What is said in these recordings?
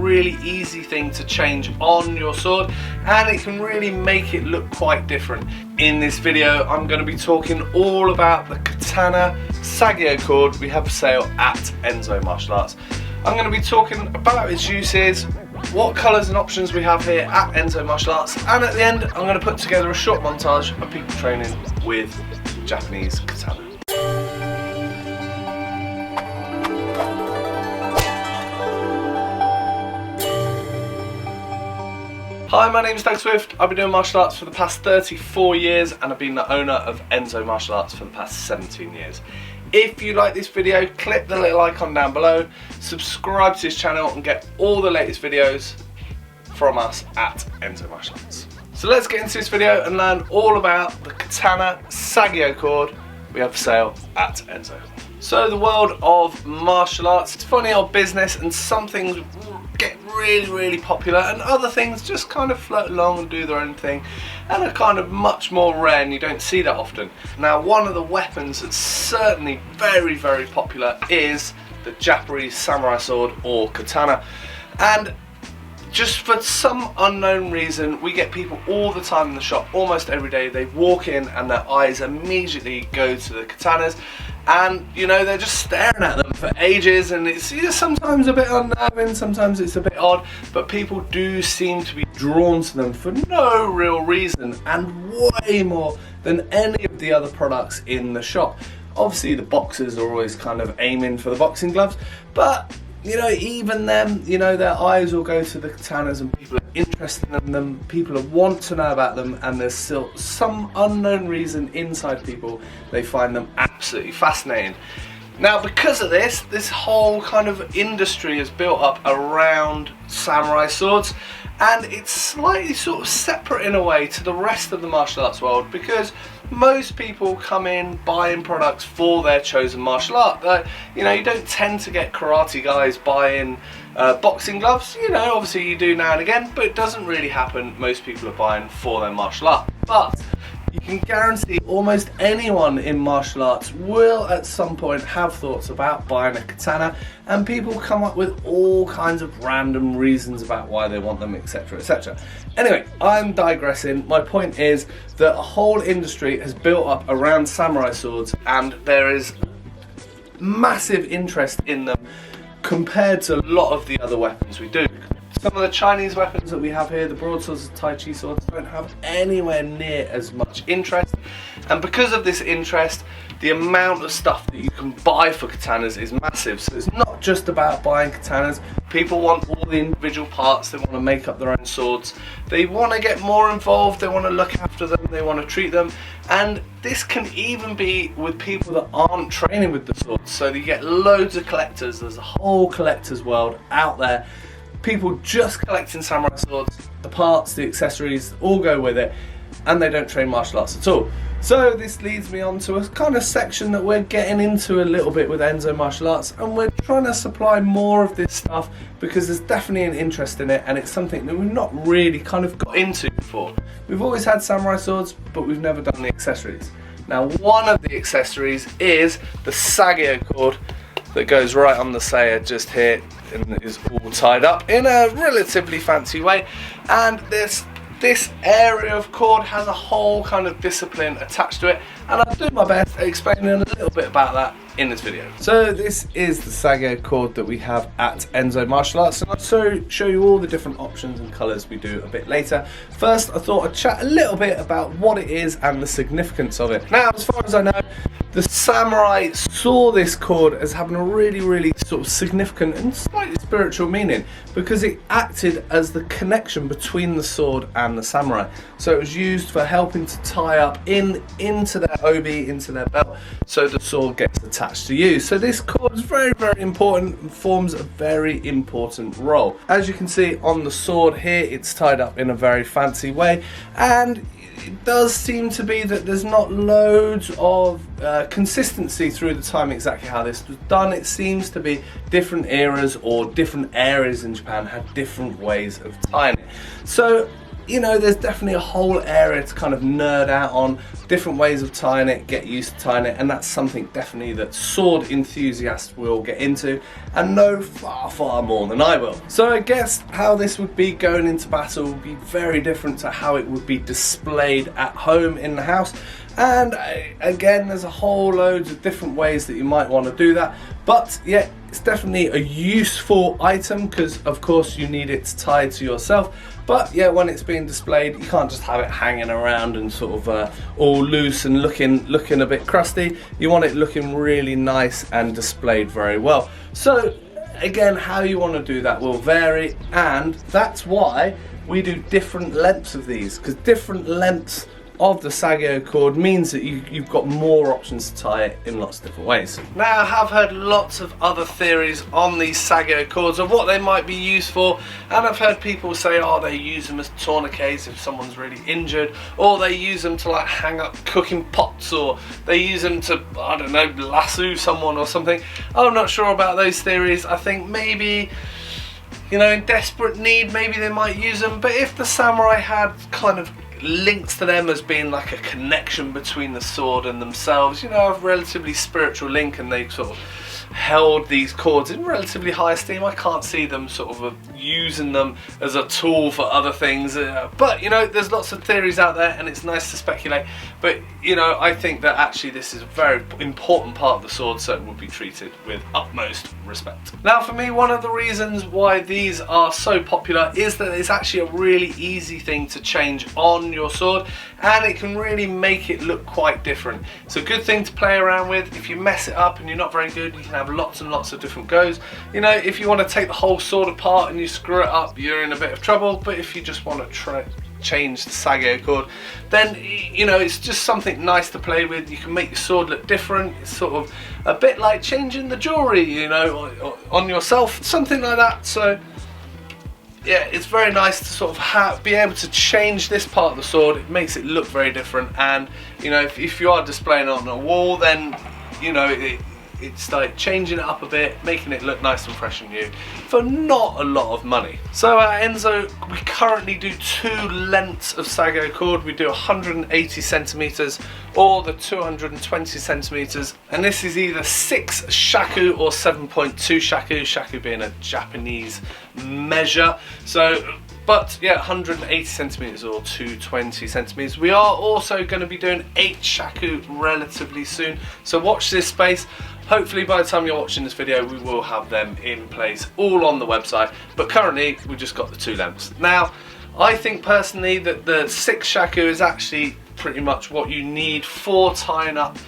really easy thing to change on your sword, and it can really make it look quite different. In this video I'm going to be talking all about the Katana Sageo Cord we have for sale at Enso Martial Arts. I'm going to be talking about its uses, what colours and options we have here at Enso Martial Arts, and at the end I'm going to put together a short montage of people training with Japanese Katana. Hi, my name is Doug Swift. I've been doing martial arts for the past 34 years and I've been the owner of Enso Martial Arts for the past 17 years. If you like this video, click the little icon down below, subscribe to this channel and get all the latest videos from us at Enso Martial Arts. So let's get into this video and learn all about the Katana Sageo Cord we have for sale at Enso. So the world of martial arts, it's a funny old business, and some things get really popular and other things just kind of float along and do their own thing and are kind of much more rare, and you don't see that often. Now, one of the weapons that's certainly very popular is the Japanese samurai sword, or katana, and just for some unknown reason we get people all the time in the shop, almost every day. They walk in and their eyes immediately go to the katanas, and you know, they're just staring at them for ages, and it's sometimes a bit unnerving, sometimes it's a bit odd, but people do seem to be drawn to them for no real reason, and way more than any of the other products in the shop. Obviously the boxers are always kind of aiming for the boxing gloves, but you know, even them, you know, their eyes will go to the katanas, and people are interested in them, people want to know about them, and there's still some unknown reason inside people they find them absolutely fascinating. Now, because of this whole kind of industry is built up around samurai swords, and it's slightly sort of separate in a way to the rest of the martial arts world, because most people come in buying products for their chosen martial art. You know, you don't tend to get karate guys buying boxing gloves. You know, obviously you do now and again, but it doesn't really happen. Most people are buying for their martial art. But you can guarantee almost anyone in martial arts will at some point have thoughts about buying a katana, and people come up with all kinds of random reasons about why they want them, etc, etc. Anyway, I'm digressing. My point is that a whole industry has built up around samurai swords, and there is massive interest in them compared to a lot of the other weapons we do. Some of the Chinese weapons that we have here, the broadswords and Tai Chi swords, don't have anywhere near as much interest, and because of this interest, the amount of stuff that you can buy for katanas is massive. So it's not just about buying katanas. People want all the individual parts, they want to make up their own swords, they want to get more involved, they want to look after them, they want to treat them, and this can even be with people that aren't training with the swords. So you get loads of collectors, there's a whole collector's world out there. People just collecting samurai swords, the parts, the accessories, all go with it, and they don't train martial arts at all. So this leads me on to a kind of section that we're getting into a little bit with Enso Martial Arts, and we're trying to supply more of this stuff because there's definitely an interest in it, and it's something that we've not really kind of got into before. We've always had samurai swords, but we've never done the accessories. Now, one of the accessories is the Sageo cord that goes right on the saya just here, and is all tied up in a relatively fancy way, and this area of cord has a whole kind of discipline attached to it, and I'll do my best at explaining a little bit about that in this video. So this is the Sageo cord that we have at Enso Martial Arts, and I'll show you all the different options and colours we do a bit later. First, I thought I'd chat a little bit about what it is and the significance of it. Now, as far as I know, the samurai saw this cord as having a really sort of significant and slightly spiritual meaning, because it acted as the connection between the sword and the samurai. So it was used for helping to tie up into their obi, into their belt, so the sword gets attached to you. So this cord is very important and forms a very important role. As you can see on the sword here, it's tied up in a very fancy way, and it does seem to be that there's not loads of consistency through the time exactly how this was done. It seems to be different eras or different areas in Japan had different ways of tying it. So you know, there's definitely a whole area to kind of nerd out on, different ways of tying it, get used to tying it, and that's something definitely that sword enthusiasts will get into and know far, far more than I will. So I guess how this would be going into battle would be very different to how it would be displayed at home in the house. And again, there's a whole load of different ways that you might want to do that, but yeah, it's definitely a useful item because of course you need it tied to yourself. But yeah, when it's being displayed, you can't just have it hanging around and sort of all loose and looking a bit crusty. You want it looking really nice and displayed very well. So again, how you want to do that will vary, and that's why we do different lengths of these, because different lengths of the Sageo cord means that you've got more options to tie it in lots of different ways. Now, I have heard lots of other theories on these Sageo cords of what they might be used for, and I've heard people say, oh, they use them as tourniquets if someone's really injured, or they use them to like hang up cooking pots, or they use them to, I don't know, lasso someone or something. I'm not sure about those theories. I think maybe, you know, in desperate need, maybe they might use them, but if the samurai had kind of links to them as being like a connection between the sword and themselves, you know, a relatively spiritual link, and they sort of held these cords in relatively high esteem, I can't see them sort of using them as a tool for other things, but you know, there's lots of theories out there and it's nice to speculate, but you know, I think that actually this is a very important part of the sword, so it will be treated with utmost respect. Now, for me, one of the reasons why these are so popular is that it's actually a really easy thing to change on your sword, and it can really make it look quite different. It's a good thing to play around with. If you mess it up and you're not very good, you can have lots and lots of different goes. You know, if you want to take the whole sword apart and you screw it up, you're in a bit of trouble, but if you just want to change the Sageo cord, then you know, it's just something nice to play with. You can make your sword look different. It's sort of a bit like changing the jewelry, you know, on yourself, something like that. So yeah, it's very nice to sort of be able to change this part of the sword. It makes it look very different, and you know, if you are displaying it on a wall, then you know, it's like changing it up a bit, making it look nice and fresh and new for not a lot of money. So at Enso, we currently do two lengths of Sageo cord. We do 180 centimeters or the 220 centimeters, and this is either 6 shaku or 7.2 shaku, shaku being a Japanese measure. So, but yeah, 180 centimeters or 220 centimeters. We are also going to be doing 8 shaku relatively soon, so watch this space. Hopefully by the time you're watching this video, we will have them in place all on the website, but currently we've just got the 2 lengths. Now, I think personally that the 6 shaku is actually pretty much what you need for tying up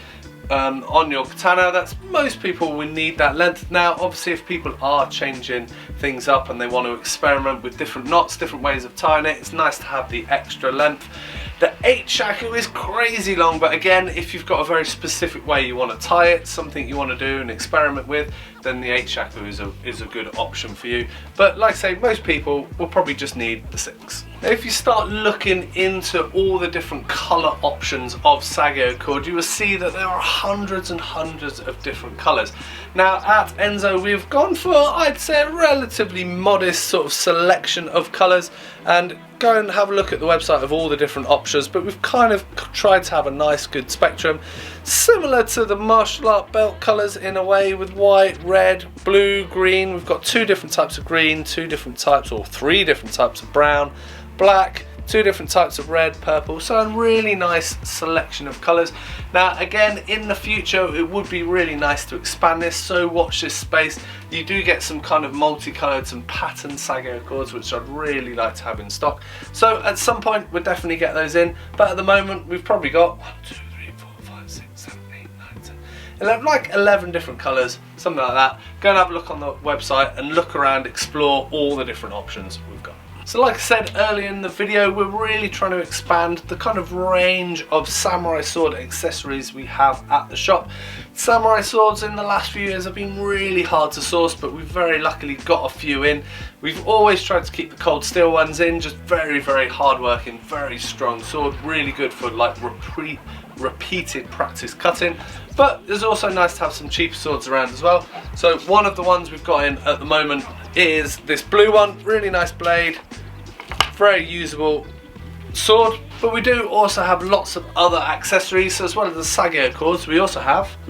on your katana. That's, most people will need that length. Now obviously if people are changing things up and they want to experiment with different knots, different ways of tying it, it's nice to have the extra length. The 8 shaku is crazy long, but again, if you've got a very specific way you want to tie it, something you want to do and experiment with, then the 8 shaku is a good option for you. But like I say, most people will probably just need the 6. Now, if you start looking into all the different colour options of Sageo cord, you will see that there are hundreds and hundreds of different colours. Now at Enso, we've gone for, I'd say, a relatively modest sort of selection of colours, and go and have a look at the website of all the different options, but we've kind of tried to have a nice good spectrum, similar to the martial art belt colours in a way, with white, red, blue, green. We've got 2 different types of green, 2 different types or 3 different types of brown, black, 2 different types of red, purple, so a really nice selection of colours. Now again, in the future it would be really nice to expand this, so watch this space. You do get some kind of multicoloured, some pattern Sageo cords, which I'd really like to have in stock. So at some point we'll definitely get those in, but at the moment we've probably got 1, 2, 3, 4, 5, 6, 7, 8, 9, 10, 11, like 11 different colours, something like that. Go and have a look on the website and look around, explore all the different options we've got. So like I said earlier in the video, we're really trying to expand the kind of range of samurai sword accessories we have at the shop. Samurai swords in the last few years have been really hard to source, but we've very luckily got a few in. We've always tried to keep the cold steel ones in, just very, very hard working, very strong sword, really good for like repeated practice cutting. But it's also nice to have some cheaper swords around as well. So one of the ones we've got in at the moment is this blue one, really nice blade, very usable, sword, but we do also have lots of other accessories. So as well as the Sageo cords, we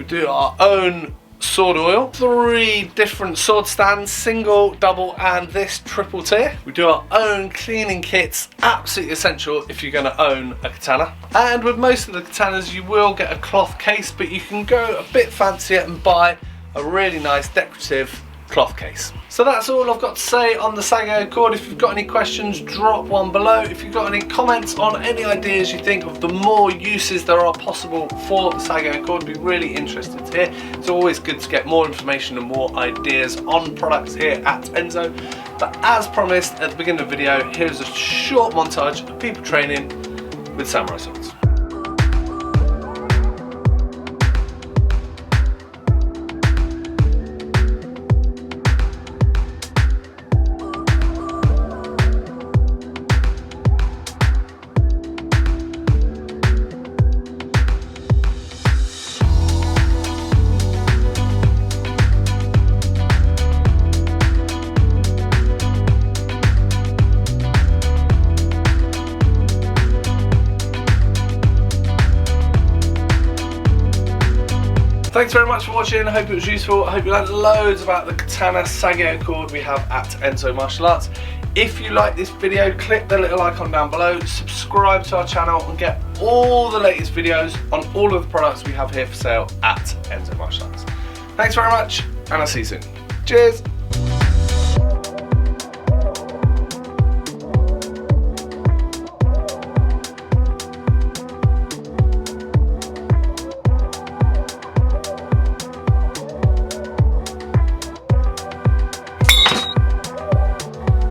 do our own sword oil, 3 different sword stands, single, double and this triple tier. We do our own cleaning kits, absolutely essential if you're going to own a katana. And with most of the katanas you will get a cloth case, but you can go a bit fancier and buy a really nice decorative cloth case. So that's all I've got to say on the Sageo cord. If you've got any questions, drop one below. If you've got any comments on any ideas you think of the more uses there are possible for the Sageo cord, I'd be really interested to hear. It's always good to get more information and more ideas on products here at Enso. But as promised at the beginning of the video, here's a short montage of people training with samurai swords. Thanks very much for watching. I hope it was useful. I hope you learned loads about the Katana Sageo cord we have at Enso Martial Arts. If you like this video, click the little icon down below, subscribe to our channel and get all the latest videos on all of the products we have here for sale at Enso Martial Arts. Thanks very much and I'll see you soon. Cheers!